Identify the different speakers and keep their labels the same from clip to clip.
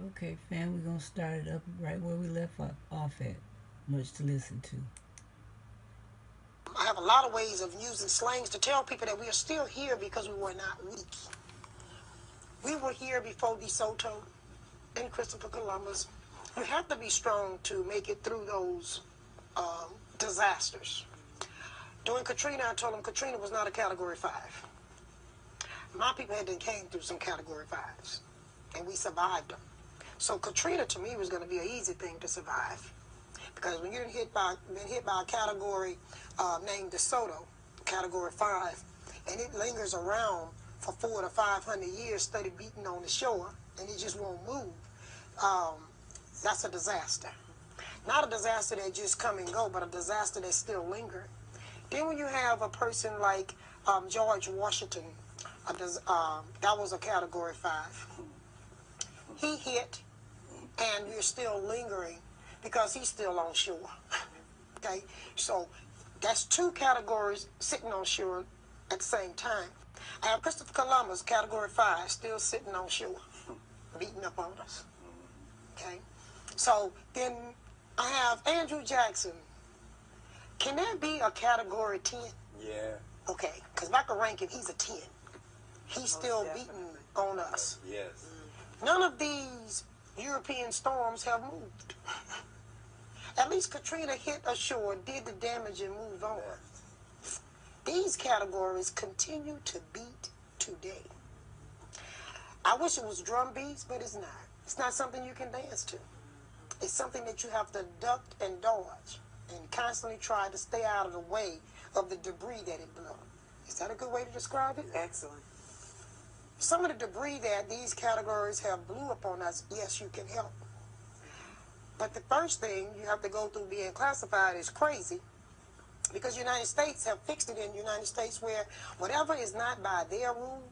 Speaker 1: Okay, fam, we're gonna start it up right where we left off at. Much to listen to.
Speaker 2: I have a lot of ways of using slangs to tell people that we are still here because we were not weak. We were here before DeSoto and Christopher Columbus. You have to be strong to make it through those disasters. During Katrina, I told them Katrina was not a Category 5. My people had came through some Category 5s, and we survived them. So Katrina, to me, was going to be an easy thing to survive. Because when you're been hit by a category named DeSoto, Category 5, and it lingers around for 400 to 500 years, steady beating on the shore, and it just won't move, that's a disaster. Not a disaster that just come and go, but a disaster that's still lingering. Then when you have a person like George Washington, that was a Category 5. He hit, and you're still lingering because he's still on shore. Okay, so that's two categories sitting on shore at the same time. I have Christopher Columbus, Category 5, still sitting on shore, beating up on us. Okay, so then I have Andrew Jackson. Can that be a Category 10?
Speaker 3: Yeah.
Speaker 2: Okay, because if I could rank him, he's a 10. He's still beating on us.
Speaker 3: Yes.
Speaker 2: None of these European storms have moved. At least Katrina hit ashore, did the damage, and moved on. These categories continue to beat today. I wish it was drum beats, but it's not. It's not something you can dance to. It's something that you have to duck and dodge and constantly try to stay out of the way of the debris that it blew. Is that a good way to describe it?
Speaker 4: Excellent.
Speaker 2: Some of the debris that these categories have blew upon us, yes, you can help. But the first thing you have to go through being classified is crazy, because the United States have fixed it in the United States where whatever is not by their rule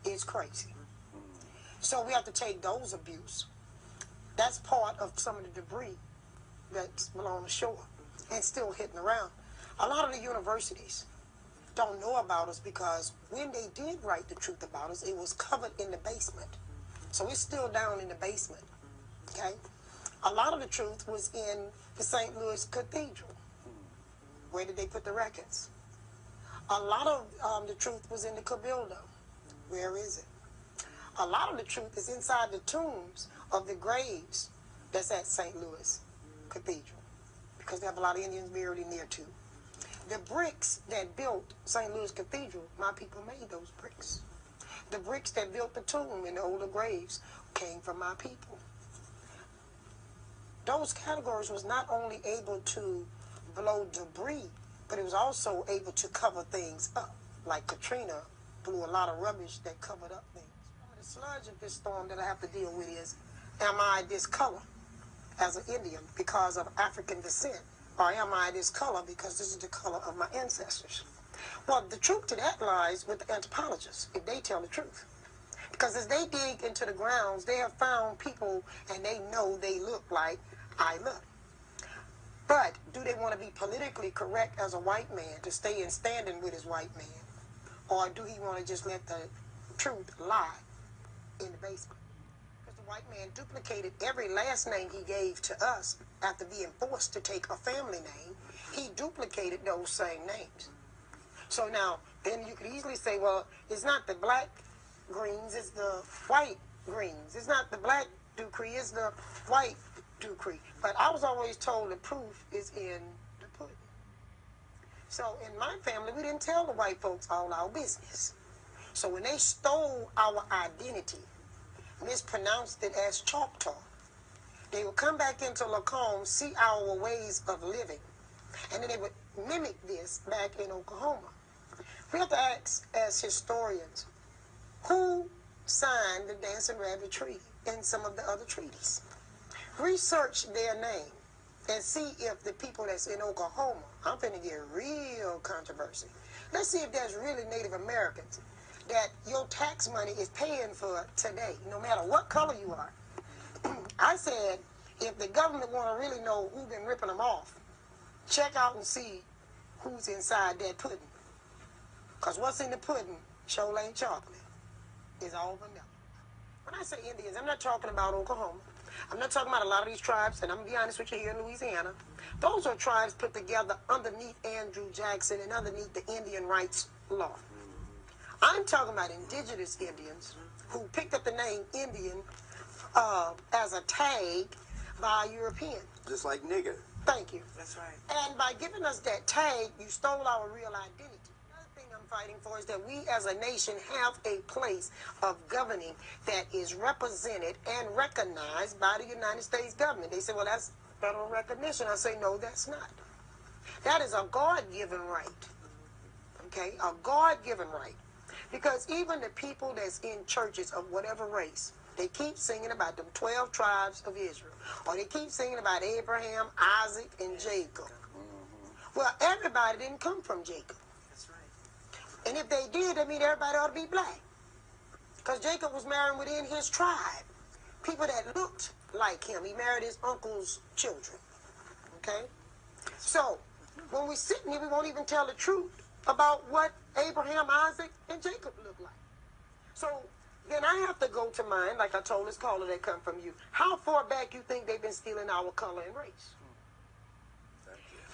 Speaker 2: is crazy. So we have to take those abuse. That's part of some of the debris that's along the shore and still hitting around. A lot of the universities don't know about us because when they did write the truth about us, it was covered in the basement. So it's still down in the basement, okay? A lot of the truth was in the St. Louis Cathedral. Where did they put the records? A lot of the truth was in the Cabildo. Where is it? A lot of the truth is inside the tombs of the graves that's at St. Louis Cathedral, because they have a lot of Indians buried in there too. The bricks that built St. Louis Cathedral, my people made those bricks. The bricks that built the tomb in the older graves came from my people. Those categories was not only able to blow debris, but it was also able to cover things up. Like Katrina blew a lot of rubbish that covered up things. The sludge of this storm that I have to deal with is, am I this color as an Indian because of African descent? Or am I this color because this is the color of my ancestors? Well, the truth to that lies with the anthropologists, if they tell the truth. Because as they dig into the grounds, they have found people and they know they look like I look. But do they want to be politically correct as a white man to stay in standing with his white man? Or do he want to just let the truth lie in the basement? Because the white man duplicated every last name he gave to us after being forced to take a family name. He duplicated those same names. So now, then you could easily say, well, it's not the black greens, it's the white greens. It's not the black Dupree, it's the white Dupree. But I was always told the proof is in the pudding. So in my family, we didn't tell the white folks all our business. So when they stole our identity, mispronounced it as Choctaw, they would come back into Lacombe, see our ways of living, and then they would mimic this back in Oklahoma. We have to ask, as historians, who signed the Dancing Rabbit Treaty and some of the other treaties? Research their name and see if the people that's in Oklahoma, I'm finna get real controversy. Let's see if there's really Native Americans that your tax money is paying for today, no matter what color you are. I said, if the government want to really know who's been ripping them off, check out and see who's inside that pudding. Because what's in the pudding sure ain't chocolate. It's all vanilla. When I say Indians, I'm not talking about Oklahoma. I'm not talking about a lot of these tribes, and I'm going to be honest with you, here in Louisiana. Those are tribes put together underneath Andrew Jackson and underneath the Indian rights law. I'm talking about indigenous Indians who picked up the name Indian as a tag by a European.
Speaker 3: Just like nigger.
Speaker 2: Thank you.
Speaker 3: That's right.
Speaker 2: And by giving us that tag, you stole our real identity. Another thing I'm fighting for is that we as a nation have a place of governing that is represented and recognized by the United States government. They say, well, that's federal recognition. I say, no, that's not. That is a God-given right. Okay? A God-given right. Because even the people that's in churches of whatever race, they keep singing about them 12 tribes of Israel. Or they keep singing about Abraham, Isaac, and Jacob. Well, everybody didn't come from Jacob.
Speaker 3: That's right.
Speaker 2: And if they did, that means everybody ought to be black. Because Jacob was married within his tribe. People that looked like him. He married his uncle's children. Okay? So, when we sit here, we won't even tell the truth about what Abraham, Isaac, and Jacob looked like. So, then I have to go to mine, like I told this caller that come from you. How far back you think they've been stealing our color and race?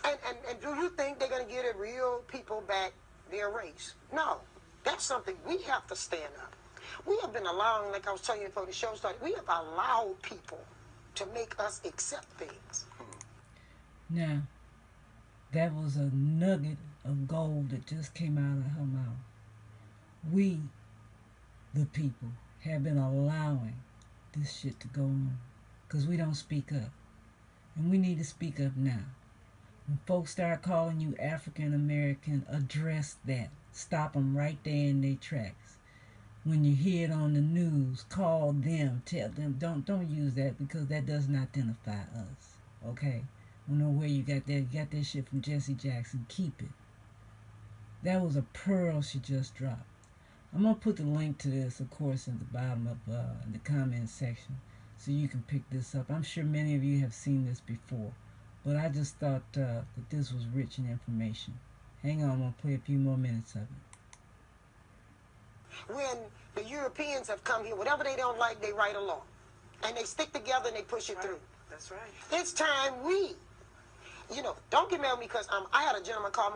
Speaker 2: And do you think they're going to give the real people back their race? No. That's something we have to stand up. We have been allowing, like I was telling you before the show started, we have allowed people to make us accept things.
Speaker 1: Now, that was a nugget of gold that just came out of her mouth. We, the people, have been allowing this shit to go on because we don't speak up. And we need to speak up now. When folks start calling you African American, address that. Stop them right there in their tracks. When you hear it on the news, call them, tell them, don't use that because that doesn't identify us. Okay? I don't know where you got that. You got that shit from Jesse Jackson. Keep it. That was a pearl she just dropped. I'm going to put the link to this, of course, in the bottom of the comment section so you can pick this up. I'm sure many of you have seen this before, but I just thought that this was rich in information. Hang on, I'm going to play a few more minutes of it.
Speaker 2: When the Europeans have come here, whatever they don't like, they write a law. And they stick together and they push it through.
Speaker 3: That's right.
Speaker 2: It's time we, don't get mad at me because I had a gentleman call me